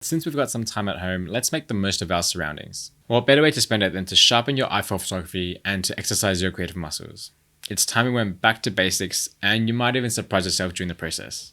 Since we've got some time at home, let's make the most of our surroundings. What better way to spend it than to sharpen your eye for photography and to exercise your creative muscles? It's time we went back to basics, and you might even surprise yourself during the process.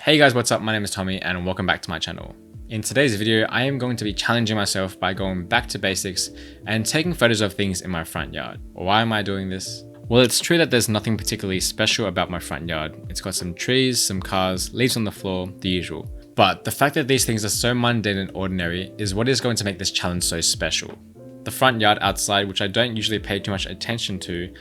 Hey guys, what's up? My name is Tommy and welcome back to my channel. In today's video, I am going to be challenging myself by going back to basics and taking photos of things in my front yard. Why am I doing this? Well, it's true that there's nothing particularly special about my front yard. It's got some trees, some cars, leaves on the floor, the usual. But the fact that these things are so mundane and ordinary is what is going to make this challenge so special. The front yard outside, which I don't usually pay too much attention to,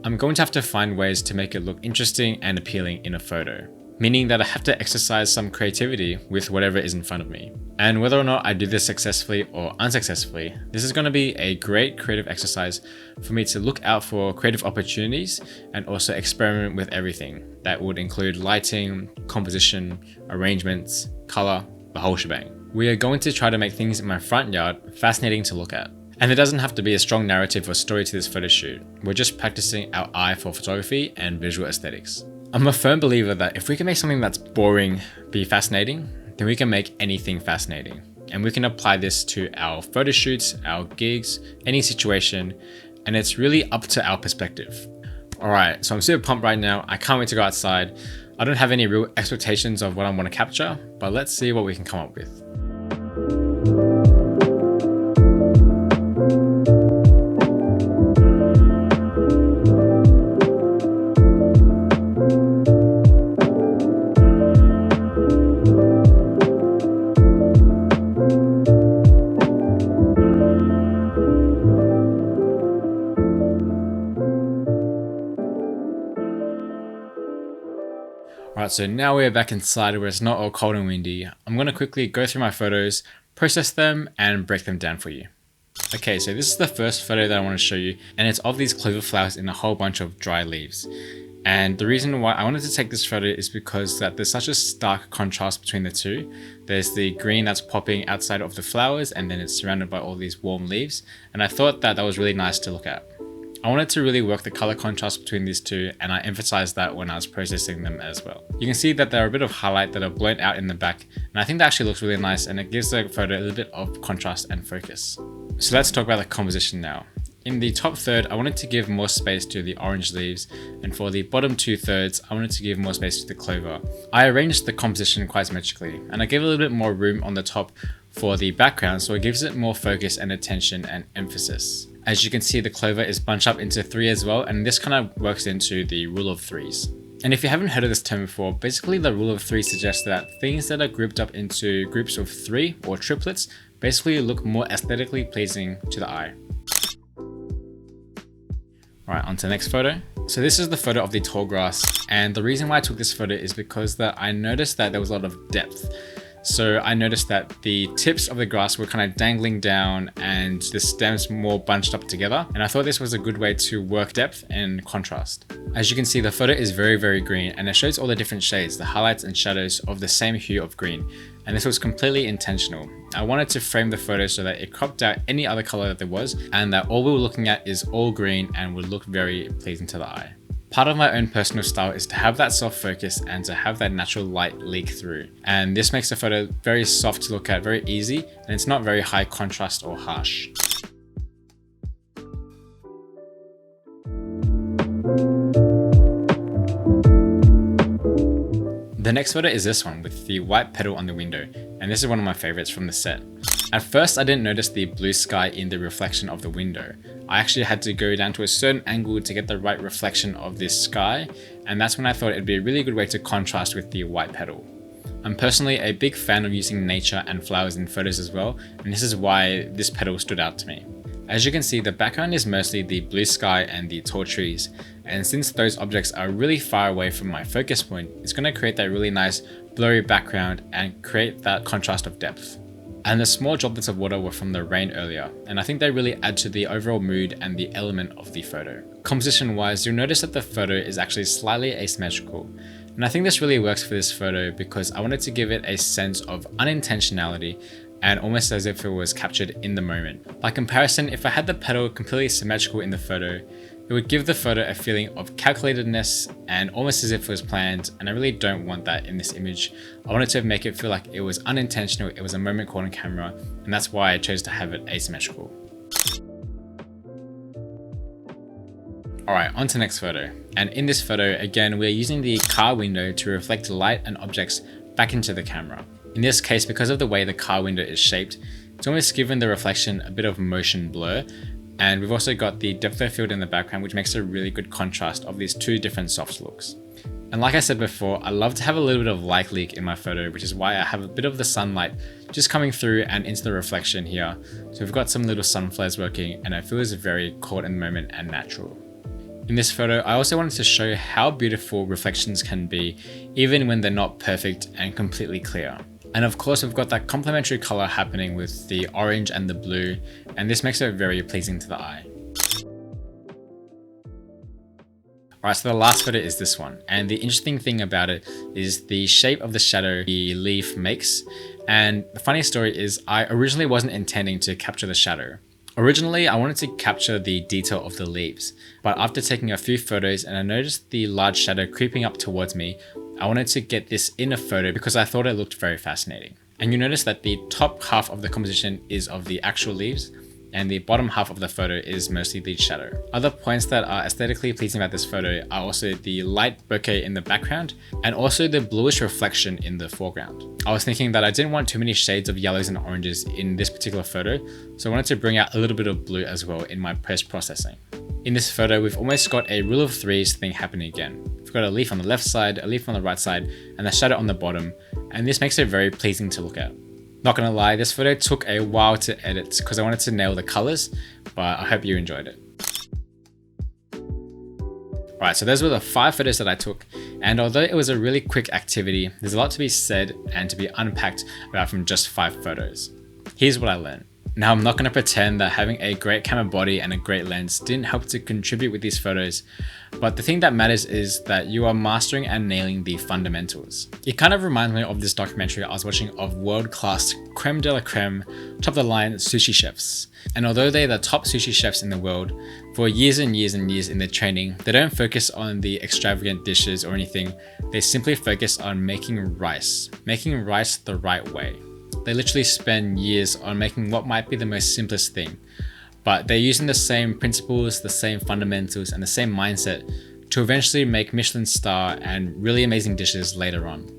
I'm going to have to find ways to make it look interesting and appealing in a photo. Meaning that I have to exercise some creativity with whatever is in front of me. And whether or not I do this successfully or unsuccessfully, this is going to be a great creative exercise for me to look out for creative opportunities and also experiment with everything. That would include lighting, composition, arrangements, color, the whole shebang. We are going to try to make things in my front yard fascinating to look at. And there doesn't have to be a strong narrative or story to this photo shoot. We're just practicing our eye for photography and visual aesthetics. I'm a firm believer that if we can make something that's boring be fascinating, then we can make anything fascinating. And we can apply this to our photo shoots, our gigs, any situation, and it's really up to our perspective. Alright, so I'm super pumped right now. I can't wait to go outside. I don't have any real expectations of what I want to capture, but let's see what we can come up with. Alright, so now we're back inside where it's not all cold and windy. I'm going to quickly go through my photos, process them, and break them down for you. Okay, so this is the first photo that I want to show you, and it's of these clover flowers in a whole bunch of dry leaves. And the reason why I wanted to take this photo is because there's such a stark contrast between the two. There's the green that's popping outside of the flowers, and then it's surrounded by all these warm leaves. And I thought that was really nice to look at. I wanted to really work the color contrast between these two, and I emphasized that when I was processing them as well. You can see that there are a bit of highlight that are blown out in the back, and I think that actually looks really nice, and it gives the photo a little bit of contrast and focus. So let's talk about the composition now. In the top third, I wanted to give more space to the orange leaves, and for the bottom 2/3, I wanted to give more space to the clover. I arranged the composition quite symmetrically, and I gave a little bit more room on the top for the background, so it gives it more focus and attention and emphasis. As you can see, the clover is bunched up into 3 as well, and this kind of works into the rule of 3s. And if you haven't heard of this term before, basically the rule of 3 suggests that things that are grouped up into groups of 3 or triplets basically look more aesthetically pleasing to the eye. Alright, on to the next photo. So this is the photo of the tall grass, and the reason why I took this photo is because I noticed that there was a lot of depth. So I noticed that the tips of the grass were kind of dangling down and the stems more bunched up together. And I thought this was a good way to work depth and contrast. As you can see, the photo is very, very green, and it shows all the different shades, the highlights and shadows of the same hue of green. And this was completely intentional. I wanted to frame the photo so that it cropped out any other color that there was, and that all we were looking at is all green and would look very pleasing to the eye. Part of my own personal style is to have that soft focus and to have that natural light leak through. And this makes the photo very soft to look at, very easy, and it's not very high contrast or harsh. The next photo is this one with the white petal on the window, and this is one of my favorites from the set. At first, I didn't notice the blue sky in the reflection of the window. I actually had to go down to a certain angle to get the right reflection of this sky, and that's when I thought it'd be a really good way to contrast with the white petal. I'm personally a big fan of using nature and flowers in photos as well, and this is why this petal stood out to me. As you can see, the background is mostly the blue sky and the tall trees, and since those objects are really far away from my focus point, it's going to create that really nice blurry background and create that contrast of depth. And the small droplets of water were from the rain earlier, and I think they really add to the overall mood and the element of the photo. Composition wise, you'll notice that the photo is actually slightly asymmetrical, and I think this really works for this photo because I wanted to give it a sense of unintentionality and almost as if it was captured in the moment. By comparison, if I had the petal completely symmetrical in the photo, It would give the photo a feeling of calculatedness and almost as if it was planned, and I really don't want that in this image. I wanted to make it feel like it was unintentional, it was a moment caught on camera, and that's why I chose to have it asymmetrical. Alright, on to the next photo. And in this photo, again, we're using the car window to reflect light and objects back into the camera. In this case, because of the way the car window is shaped, it's almost given the reflection a bit of motion blur. And we've also got the depth of field in the background, which makes a really good contrast of these two different soft looks. And like I said before, I love to have a little bit of light leak in my photo, which is why I have a bit of the sunlight just coming through and into the reflection here. So we've got some little sun flares working, and it feels very caught in the moment and natural. In this photo, I also wanted to show how beautiful reflections can be, even when they're not perfect and completely clear. And of course, we've got that complementary color happening with the orange and the blue, and this makes it very pleasing to the eye. Alright, so the last photo is this one, and the interesting thing about it is the shape of the shadow the leaf makes. And the funny story is I originally wasn't intending to capture the shadow. Originally, I wanted to capture the detail of the leaves, but after taking a few photos and I noticed the large shadow creeping up towards me, I wanted to get this in a photo because I thought it looked very fascinating. And you notice that the top half of the composition is of the actual leaves, and the bottom half of the photo is mostly the shadow. Other points that are aesthetically pleasing about this photo are also the light bokeh in the background and also the bluish reflection in the foreground. I was thinking that I didn't want too many shades of yellows and oranges in this particular photo, so I wanted to bring out a little bit of blue as well in my post-processing. In this photo, we've almost got a rule of threes thing happening again. We've got a leaf on the left side, a leaf on the right side, and a shadow on the bottom, and this makes it very pleasing to look at. Not gonna lie, this photo took a while to edit because I wanted to nail the colors, but I hope you enjoyed it. Alright, so those were the 5 photos that I took, and although it was a really quick activity, there's a lot to be said and to be unpacked about from just 5 photos. Here's what I learned. Now, I'm not going to pretend that having a great camera body and a great lens didn't help to contribute with these photos, but the thing that matters is that you are mastering and nailing the fundamentals. It kind of reminds me of this documentary I was watching of world-class creme de la creme, top-of-the-line sushi chefs. And although they're the top sushi chefs in the world, for years and years and years in their training, they don't focus on the extravagant dishes or anything. They simply focus on making rice the right way. They literally spend years on making what might be the most simplest thing, but they're using the same principles, the same fundamentals, and the same mindset to eventually make Michelin star and really amazing dishes later on.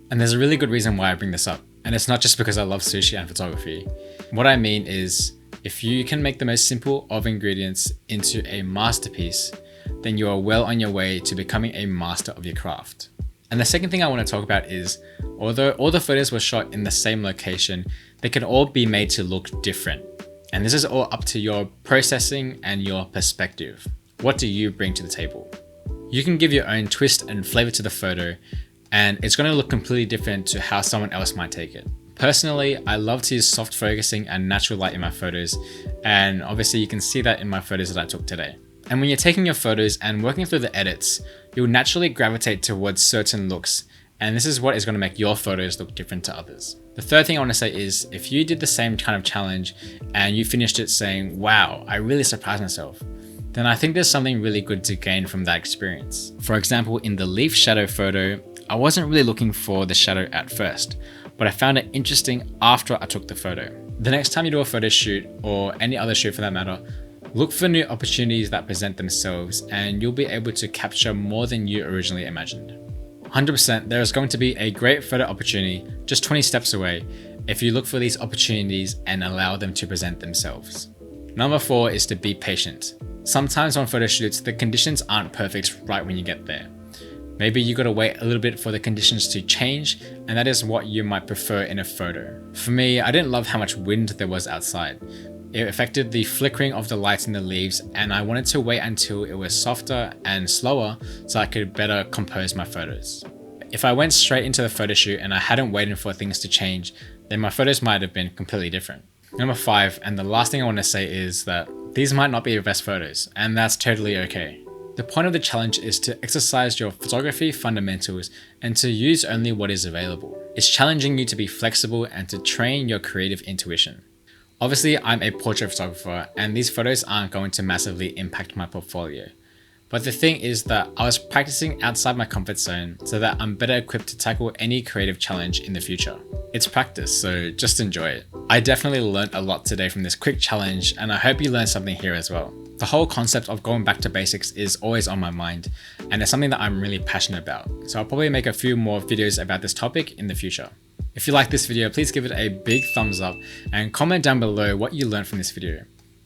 And there's a really good reason why I bring this up, and it's not just because I love sushi and photography. What I mean is, if you can make the most simple of ingredients into a masterpiece, then you are well on your way to becoming a master of your craft. And the second thing I want to talk about is, although all the photos were shot in the same location, they can all be made to look different. And this is all up to your processing and your perspective. What do you bring to the table? You can give your own twist and flavor to the photo, and it's going to look completely different to how someone else might take it. Personally, I love to use soft focusing and natural light in my photos, and obviously you can see that in my photos that I took today. And when you're taking your photos and working through the edits, you'll naturally gravitate towards certain looks, and this is what is going to make your photos look different to others. The third thing I want to say is, if you did the same kind of challenge and you finished it saying, wow, I really surprised myself, then I think there's something really good to gain from that experience. For example, in the leaf shadow photo, I wasn't really looking for the shadow at first, but I found it interesting after I took the photo. The next time you do a photo shoot, or any other shoot for that matter, look for new opportunities that present themselves, and you'll be able to capture more than you originally imagined. 100%, there is going to be a great photo opportunity just 20 steps away if you look for these opportunities and allow them to present themselves. Number 4 is to be patient. Sometimes on photo shoots, the conditions aren't perfect right when you get there. Maybe you gotta wait a little bit for the conditions to change, and that is what you might prefer in a photo. For me, I didn't love how much wind there was outside. It affected the flickering of the lights in the leaves, and I wanted to wait until it was softer and slower so I could better compose my photos. If I went straight into the photo shoot and I hadn't waited for things to change, then my photos might have been completely different. Number 5, and the last thing I want to say, is that these might not be your best photos, and that's totally okay. The point of the challenge is to exercise your photography fundamentals and to use only what is available. It's challenging you to be flexible and to train your creative intuition. Obviously, I'm a portrait photographer, and these photos aren't going to massively impact my portfolio. But the thing is that I was practicing outside my comfort zone so that I'm better equipped to tackle any creative challenge in the future. It's practice, so just enjoy it. I definitely learned a lot today from this quick challenge, and I hope you learned something here as well. The whole concept of going back to basics is always on my mind, and it's something that I'm really passionate about. So I'll probably make a few more videos about this topic in the future. If you like this video, please give it a big thumbs up and comment down below what you learned from this video.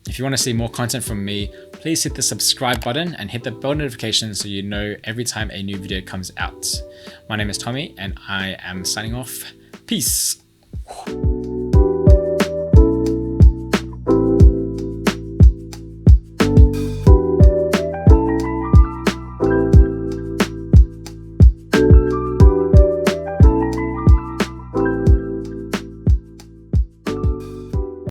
If you want to see more content from me, please hit the subscribe button and hit the bell notification so you know every time a new video comes out. My name is Tommy and I am signing off. Peace.